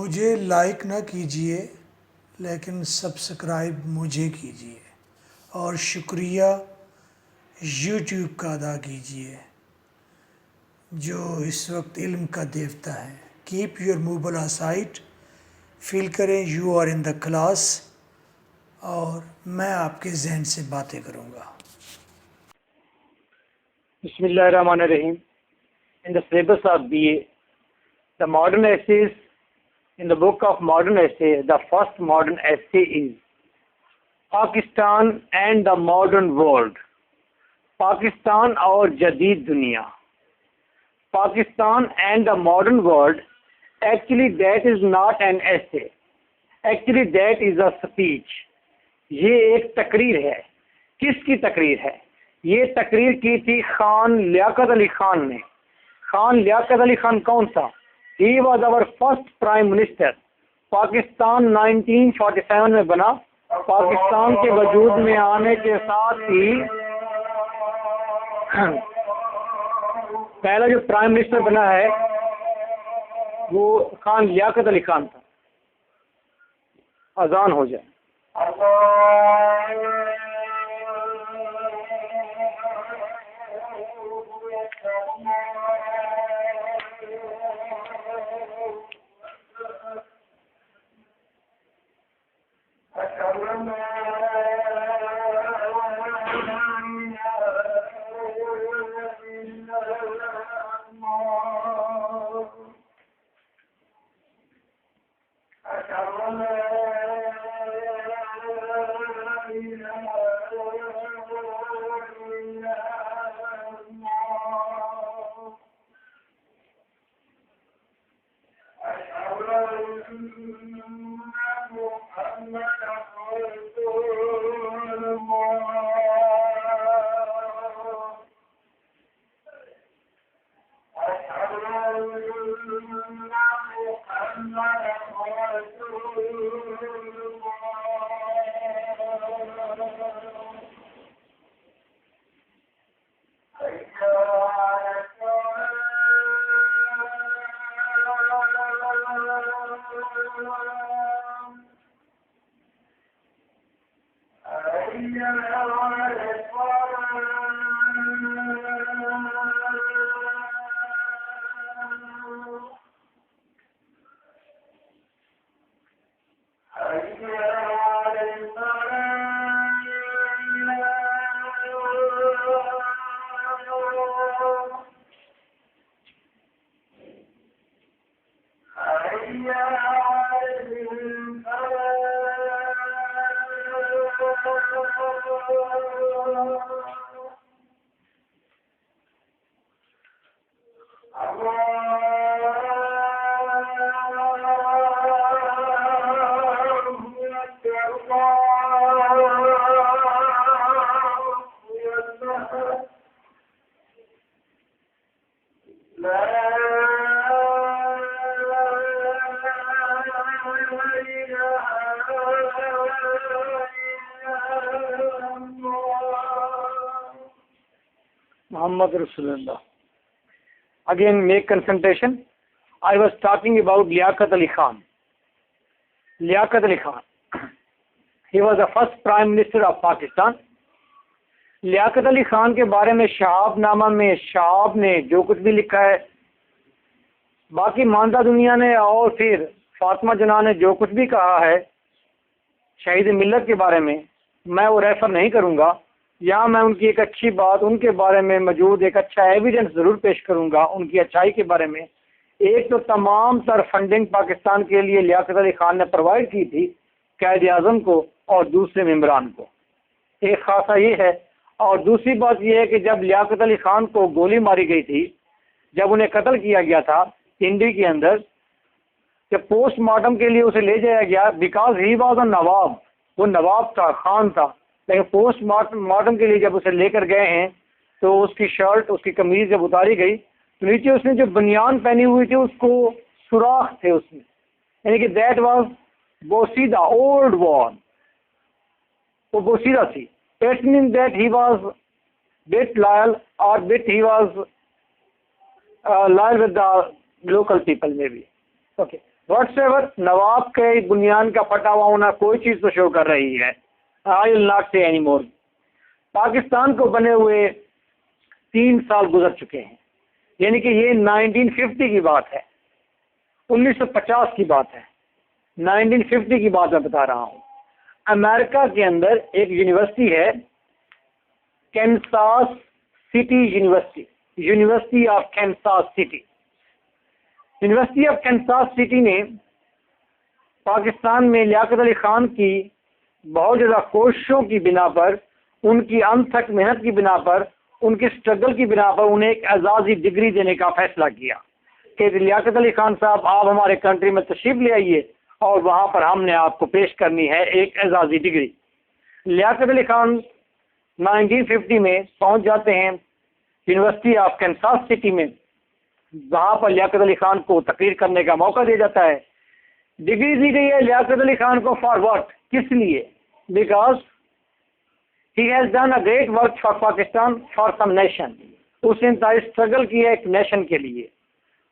मुझे लाइक ना कीजिए लेकिन सब्सक्राइब मुझे कीजिए और शुक्रिया यूट्यूब का अदा कीजिए जो इस वक्त इल्म का देवता है। Keep your mobile aside, feel करें you are in the class और मैं आपके जहन से बातें करूँगा। Bismillahirrahmanirrahim. In the syllabus of BA, the modern essays, in the book of modern essay, the first modern essay is Pakistan and the Modern World. Pakistan और जदीद दुनिया. Pakistan and the Modern World, actually that is not an essay. Actually that is a speech. ये एक तकरीर है. किसकी तकरीर है? ये तकरीर की थी खान लियाकत अली खान ने। खान लियाकत अली खान कौन सा? He was our first prime minister. Pakistan 1947 में बना। पाकिस्तान के वजूद में आने के साथ ही पहला जो प्राइम मिनिस्टर बना है वो खान लियाकत अली खान था। अजान हो जाए। Muhammad Rasulullah. Again, make concentration. I was talking about Liaquat Ali Khan. Liaquat Ali Khan. He was the first Prime Minister of Pakistan. Liaquat Ali Khan के बारे में शहाबनामा में शहाब ने जो कुछ भी लिखा है, बाकी मानदा दुनिया ने और फिर फातिमा जना ने जो कुछ भी कहा है शहीद मिल्लत के बारे में, मैं वो रेफर नहीं करूँगा। या मैं उनकी एक अच्छी बात, उनके बारे में मौजूद एक अच्छा एविडेंस ज़रूर पेश करूँगा उनकी अच्छाई के बारे में। एक तो तमाम तर फंडिंग पाकिस्तान के लिए लियाकत अली खान ने प्रोवाइड की थी कायद आज़म को और दूसरे मेम्बरान को, एक खासा ये है। और दूसरी बात यह है कि जब लियाकत अली खान को गोली मारी गई थी, जब उन्हें कत्ल किया गया था इंडी के अंदर, जब पोस्टमार्टम के लिए उसे ले जाया गया, बिकॉज ही वॉज अ नवाब, वो नवाब था, खान था, लेकिन पोस्टमार्टम के लिए जब उसे लेकर गए हैं तो उसकी शर्ट, उसकी कमीज जब उतारी गई तो नीचे उसने जो बनियान पहनी हुई थी उसको सुराख थे उसमें, यानी कि दैट वाज बोसीदा, ओल्ड वॉर, वो बोसीदा थी। It means that he was bit loyal or bit he was loyal with the local people maybe. Okay. Whatsoever नवाब के बुनियान का फटा हुआ होना कोई चीज़ तो शो कर रही है। आई विल नॉट से एनी मोर। पाकिस्तान को बने हुए 3 साल गुजर चुके हैं, यानी कि ये 1950 की बात है, 1950 की बात है, 1950 की बात मैं बता रहा हूँ। अमेरिका के अंदर एक यूनिवर्सिटी है, Kansas city university, university of Kansas city. University of Kansas city ने पाकिस्तान में लियाकत अली खान की बहुत ज़्यादा कोशिशों की बिना पर, उनकी अनथक मेहनत की बिना पर, उनके स्ट्रगल की बिना पर उन्हें एक एजाज़ी डिग्री देने का फैसला किया कि लियाकत अली खान साहब आप हमारे कंट्री में तशरीफ़ ले आइए और वहाँ पर हमने आपको पेश करनी है एक एजाज़ी डिग्री। लियाकत अली खान 1950 में पहुँच जाते हैं यूनिवर्सिटी ऑफ कैंसास सिटी में। वहाँ पर लियाकत अली खान को तकरीर करने का मौका दिया जाता है। डिग्री दी गई है लियाकत अली खान को फॉर व्हाट, किस लिए? Because he has done a great work for Pakistan for some nation. उसने इंतहाई स्ट्रगल किया एक नेशन के लिए,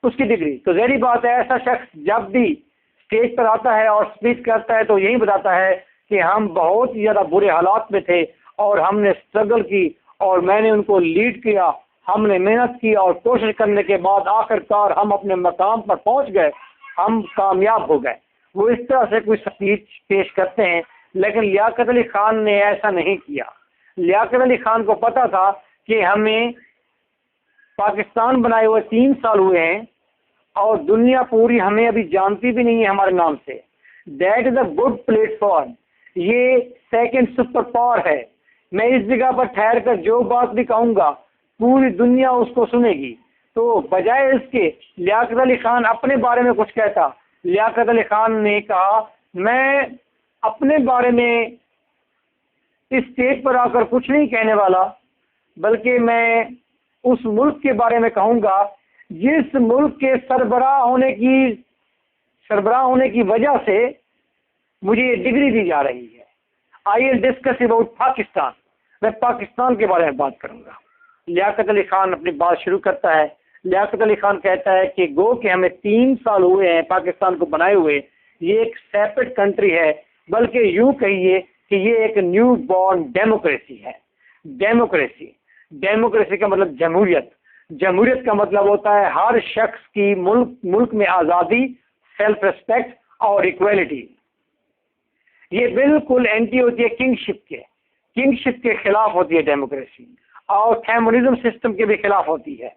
उसकी डिग्री। तो ज़ाहिर बात है ऐसा शख्स जब भी स्टेज पर आता है और स्पीच करता है तो यही बताता है कि हम बहुत ही ज़्यादा बुरे हालात में थे और हमने स्ट्रगल की और मैंने उनको लीड किया, हमने मेहनत की और कोशिश करने के बाद आखिरकार हम अपने मकाम पर पहुंच गए, हम कामयाब हो गए। वो इस तरह से कोई स्पीच पेश करते हैं, लेकिन लियाकत अली खान ने ऐसा नहीं किया। लियाकत अली खान को पता था कि हमें पाकिस्तान बनाए हुए 3 साल हुए हैं और दुनिया पूरी हमें अभी जानती भी नहीं है हमारे नाम से। That is a good platform, ये सेकंड सुपर पावर है। मैं इस जगह पर ठहर कर जो बात भी कहूँगा पूरी दुनिया उसको सुनेगी। तो बजाय इसके लियाकत अली खान अपने बारे में कुछ कहता, लियाकत अली खान ने कहा मैं अपने बारे में इस स्टेज पर आकर कुछ नहीं कहने वाला, बल्कि मैं उस मुल्क के बारे में कहूँगा जिस मुल्क के सरबराह होने की वजह से मुझे ये डिग्री दी जा रही है। I will discuss about Pakistan, मैं पाकिस्तान के बारे में बात करूँगा। लियाकत अली खान अपनी बात शुरू करता है। लियाकत अली खान कहता है कि गो कि हमें 3 साल हुए हैं पाकिस्तान को बनाए हुए, ये एक सेपरेट कंट्री है, बल्कि यूँ कहिए कि ये एक न्यू बॉर्न डेमोक्रेसी है। डेमोक्रेसी का मतलब जमहूरियत, जमहूरियत का मतलब होता है हर शख्स की मुल्क में आज़ादी, सेल्फ रिस्पेक्ट और इक्वलिटी। ये बिल्कुल एंटी होती है किंगशिप के खिलाफ होती है डेमोक्रेसी, और कम्युनिज्म सिस्टम के भी खिलाफ होती है,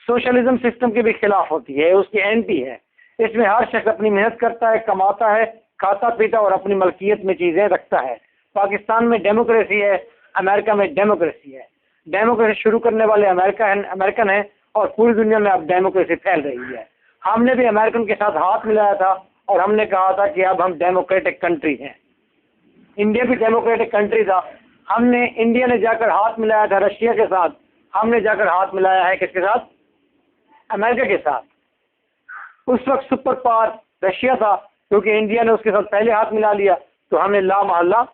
सोशलिज्म सिस्टम के भी खिलाफ होती है, उसकी एंटी है। इसमें हर शख्स अपनी मेहनत करता है, कमाता है, खाता पीता और अपनी मलकियत में चीज़ें रखता है। पाकिस्तान में डेमोक्रेसी है, अमेरिका में डेमोक्रेसी है। डेमोक्रेसी शुरू करने वाले अमेरिकन है और पूरी दुनिया में अब डेमोक्रेसी फैल रही है। हमने भी अमेरिकन के साथ हाथ मिलाया था और हमने कहा था कि अब हम डेमोक्रेटिक कंट्री हैं। इंडिया भी डेमोक्रेटिक कंट्री था, इंडिया ने जाकर हाथ मिलाया था रशिया के साथ, हमने जाकर हाथ मिलाया है किसके साथ? अमेरिका के साथ। उस वक्त सुपर पावर रशिया था, क्योंकि इंडिया ने उसके साथ पहले हाथ मिला लिया, तो हमें ला मोहल्ला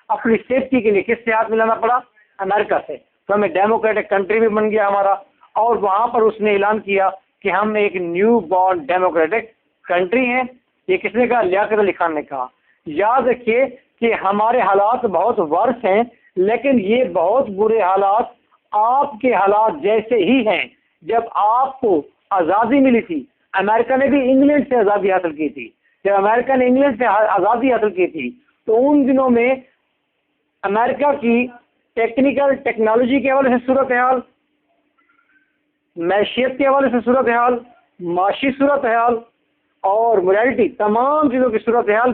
अपनी सेफ्टी के लिए किससे हाथ मिलाना पड़ा? अमेरिका से। तो हमें डेमोक्रेटिक कंट्री भी बन गया हमारा, और वहाँ पर उसने ऐलान किया कि हम एक न्यू बॉर्न डेमोक्रेटिक कंट्री हैं। ये किसने कहा? लियाकत अली खान ने कहा। याद रखिए कि हमारे हालात बहुत वर्ष हैं, लेकिन ये बहुत बुरे हालात आपके हालात जैसे ही हैं। जब आपको आज़ादी मिली थी, अमेरिका ने भी इंग्लैंड से आज़ादी हासिल की थी, जब अमेरिका ने इंग्लैंड से आज़ादी हासिल की थी, तो उन दिनों में अमेरिका की टेक्नोलॉजी के हवाले से सूरत हाल, मैशियत के हवाले से सूरत हाल, माशी सूरत हाल और मोरालिटी, तमाम चीज़ों की सूरत हाल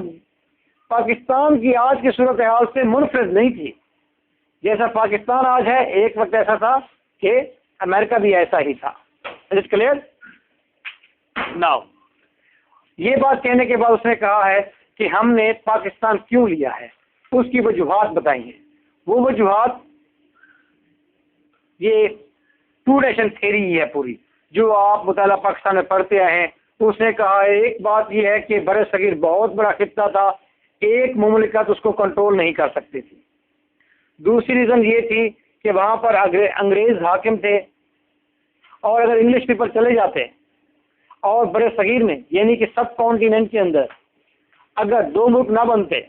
पाकिस्तान की आज की सूरत हाल से मुनफरद नहीं थी। जैसा पाकिस्तान आज है, एक वक्त ऐसा था कि अमेरिका भी ऐसा ही था। Is it clear? नाउ ये बात कहने के बाद उसने कहा है कि हमने पाकिस्तान क्यों लिया है, उसकी वजूहात बताई हैं। वो वजूहात ये 2 नेशन थ्योरी है पूरी, जो आप मुताला पाकिस्तान में पढ़ते आए हैं। उसने कहा है एक बात यह है कि बड़े सगीर बहुत बड़ा खित्ता था, एक मुमलिकत उसको कंट्रोल नहीं कर सकती थी। दूसरी रीज़न ये थी कि वहाँ पर अंग्रेज़ हाकिम थे, और अगर इंग्लिश पीपल चले जाते और बड़े सगीर में यानी कि सब कॉन्टिनेंट के अंदर अगर दो मुल्क ना बनते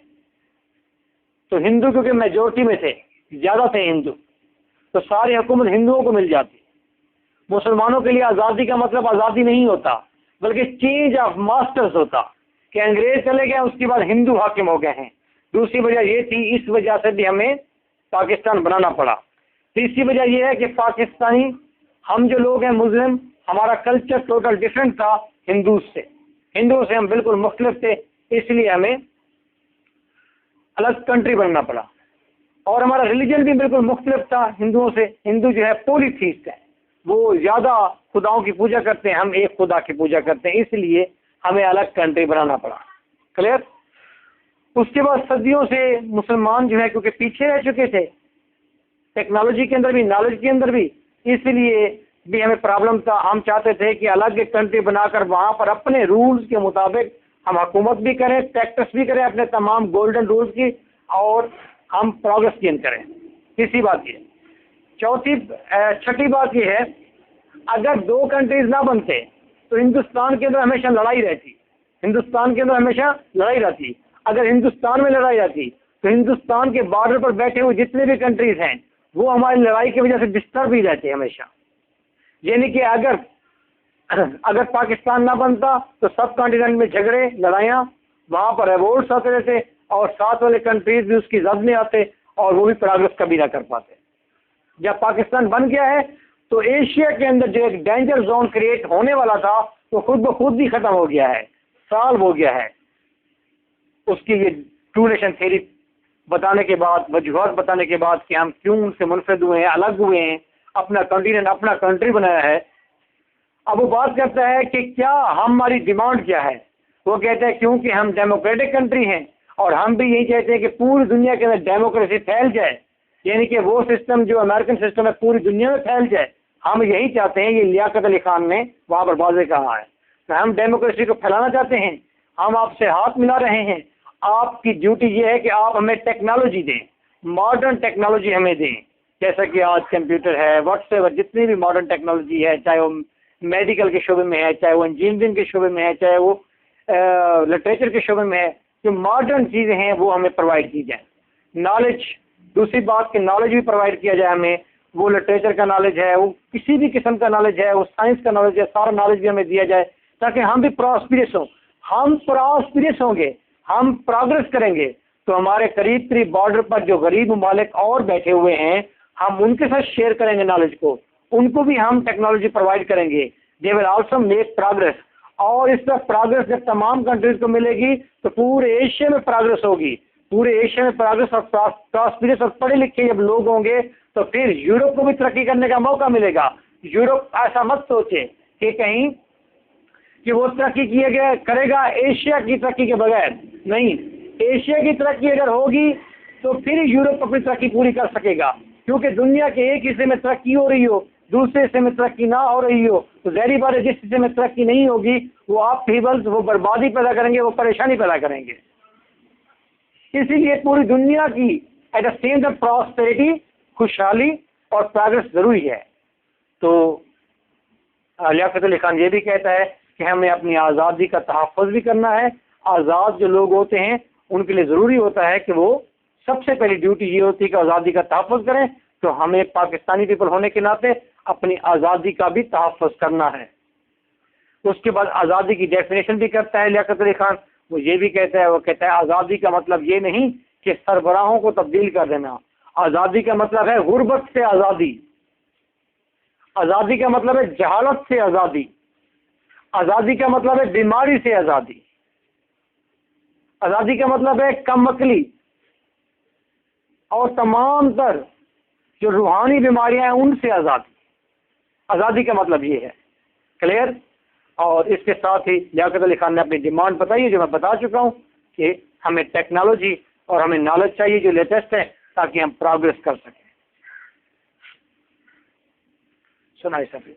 तो हिंदू क्योंकि मेजोरिटी में थे, ज़्यादा थे हिंदू, तो सारी हुकूमत हिंदुओं को मिल जाती। मुसलमानों के लिए आज़ादी का मतलब आज़ादी नहीं होता बल्कि चेंज ऑफ मास्टर्स होता कि अंग्रेज चले गए उसके बाद हिंदू हाकिम हो गए हैं। दूसरी वजह ये थी, इस वजह से भी हमें पाकिस्तान बनाना पड़ा। तीसरी वजह यह है कि पाकिस्तानी हम जो लोग हैं मुस्लिम, हमारा कल्चर टोटल डिफरेंट था हिंदुओं से हम बिल्कुल मुख्तलिफ थे, इसलिए हमें अलग कंट्री बनना पड़ा। और हमारा रिलीजन भी बिल्कुल मुख्तलिफ था हिंदुओं से। हिंदू जो है पॉलीथीस्ट है, वो ज़्यादा खुदाओं की पूजा करते हैं, हम एक खुदा की पूजा करते हैं, इसलिए हमें अलग कंट्री बनाना पड़ा। क्लियर। उसके बाद सदियों से मुसलमान जो है क्योंकि पीछे रह चुके थे टेक्नोलॉजी के अंदर भी, नॉलेज के अंदर भी, इसलिए भी हमें प्रॉब्लम था। हम चाहते थे कि अलग एक कंट्री बनाकर वहाँ पर अपने रूल्स के मुताबिक हम हुकूमत भी करें, प्रैक्टिस भी करें अपने तमाम गोल्डन रूल्स की, और हम प्रोग्रेस गेन करें। तीसरी बात ये। छठी बात ये है, अगर दो कंट्रीज ना बनते तो हिंदुस्तान के अंदर हमेशा लड़ाई रहती। अगर हिंदुस्तान में लड़ाई आती तो हिंदुस्तान के बॉर्डर पर बैठे हुए जितने भी कंट्रीज हैं वो हमारी लड़ाई की वजह से डिस्टर्ब ही रहते हमेशा। यानी कि अगर पाकिस्तान ना बनता तो सब कॉन्टिनेंट में झगड़े, लड़ाइयाँ, वहाँ पर रिवोल्ट्स होते रहते और साथ वाले कंट्रीज भी उसकी जद में आते और वो भी प्रोग्रेस कभी ना कर पाते। जब पाकिस्तान बन गया है तो एशिया के अंदर जो एक डेंजर जोन क्रिएट होने वाला था वो खुद ब खुद ही खत्म हो गया है, सॉल्व हो गया है। उसकी ये टू नेशन थ्योरी बताने के बाद, वजूहत बताने के बाद कि हम क्यों उनसे मुनफरद हुए हैं, अलग हुए हैं, अपना कॉन्टिनेंट, अपना कंट्री बनाया है। अब वो बात करता है कि क्या हमारी डिमांड क्या है। वो कहते हैं क्योंकि हम डेमोक्रेटिक कंट्री हैं और हम भी यही चाहते हैं कि पूरी दुनिया के अंदर डेमोक्रेसी फैल जाए, यानी कि वो सिस्टम जो अमेरिकन सिस्टम है पूरी दुनिया में फैल जाए। हम यही चाहते हैं, ये लियाकत अली खान ने वहाँ पर वाज़ेह कहा है कि हम डेमोक्रेसी को फैलाना चाहते हैं। हम आपसे हाथ मिला रहे हैं, आपकी ड्यूटी ये है कि आप हमें टेक्नोलॉजी दें, मॉडर्न टेक्नोलॉजी हमें दें, जैसा कि आज कंप्यूटर है, व्हाट्सएप, जितनी भी मॉडर्न टेक्नोलॉजी है, चाहे वो मेडिकल के शोबे में है, चाहे वो इंजीनियरिंग के शोबे में है, चाहे वो लिटरेचर के शोबे में है, जो मॉडर्न चीज़ें हैं वो हमें प्रोवाइड की जाए। नॉलेज, दूसरी बात कि नॉलेज भी प्रोवाइड किया जाए हमें, वो लिटरेचर का नॉलेज है, वो किसी भी किस्म का नॉलेज है, वो साइंस का नॉलेज है, सारा नॉलेज भी हमें दिया जाए ताकि हम भी प्रॉस्पिरस हों। हम प्रॉस्पिरस होंगे, हम प्रोग्रेस करेंगे तो हमारे करीब करीब बॉर्डर पर जो गरीब ममालिक और बैठे हुए हैं हम उनके साथ शेयर करेंगे नॉलेज को, उनको भी हम टेक्नोलॉजी प्रोवाइड करेंगे। They will also make progress. और इस पर प्रोग्रेस जब तमाम कंट्रीज को मिलेगी तो पूरे एशिया में प्रोग्रेस होगी। पूरे एशिया में प्रोग्रेस और प्रॉस्पिरस और पढ़े लिखे जब लोग होंगे तो फिर यूरोप को भी तरक्की करने का मौका मिलेगा। यूरोप ऐसा मत सोचे कि कहीं कि वो तरक्की करेगा एशिया की तरक्की के बगैर। नहीं, एशिया की तरक्की अगर होगी तो फिर यूरोप अपनी तरक्की पूरी कर सकेगा, क्योंकि दुनिया के एक हिस्से में तरक्की हो रही हो, दूसरे हिस्से में तरक्की ना हो रही हो, तो ज़ाहिर बात है जिस हिस्से में तरक्की नहीं होगी वो आप पीपल्स, वो बर्बादी पैदा करेंगे, वो परेशानी पैदा करेंगे। इसीलिए पूरी दुनिया की at the same time prosperity, खुशहाली और प्रोग्रेस ज़रूरी है। तो लियाकत अली खान ये भी कहता है कि हमें अपनी आज़ादी का तहफ़्फ़ुज़ भी करना है। आज़ाद जो लोग होते हैं उनके लिए ज़रूरी होता है कि वो सबसे पहली ड्यूटी ये होती है कि आज़ादी का तहफ़्फ़ुज़ करें। तो हमें पाकिस्तानी पीपल होने के नाते अपनी आज़ादी का भी तहफ़्फ़ुज़ करना है। उसके बाद आज़ादी की डेफिनेशन भी करता है लियाकत अली खान। वो ये भी कहता है, वो कहता है आज़ादी का मतलब ये नहीं कि सरबराहों को तब्दील कर देना। आज़ादी का मतलब है गुर्बत से आज़ादी, आज़ादी का मतलब है जहालत से आज़ादी, आज़ादी का मतलब है बीमारी से आज़ादी, आज़ादी का मतलब है कम अक्ली और तमाम तर जो रूहानी बीमारियां हैं उनसे आज़ादी। आज़ादी का मतलब ये है। क्लियर। और इसके साथ ही लियाकत अली खान ने अपनी डिमांड बताई है जो मैं बता चुका हूँ कि हमें टेक्नोलॉजी और हमें नॉलेज चाहिए जो लेटेस्ट है ताकि हम प्रोग्रेस कर सकें। सुनाइए सभी।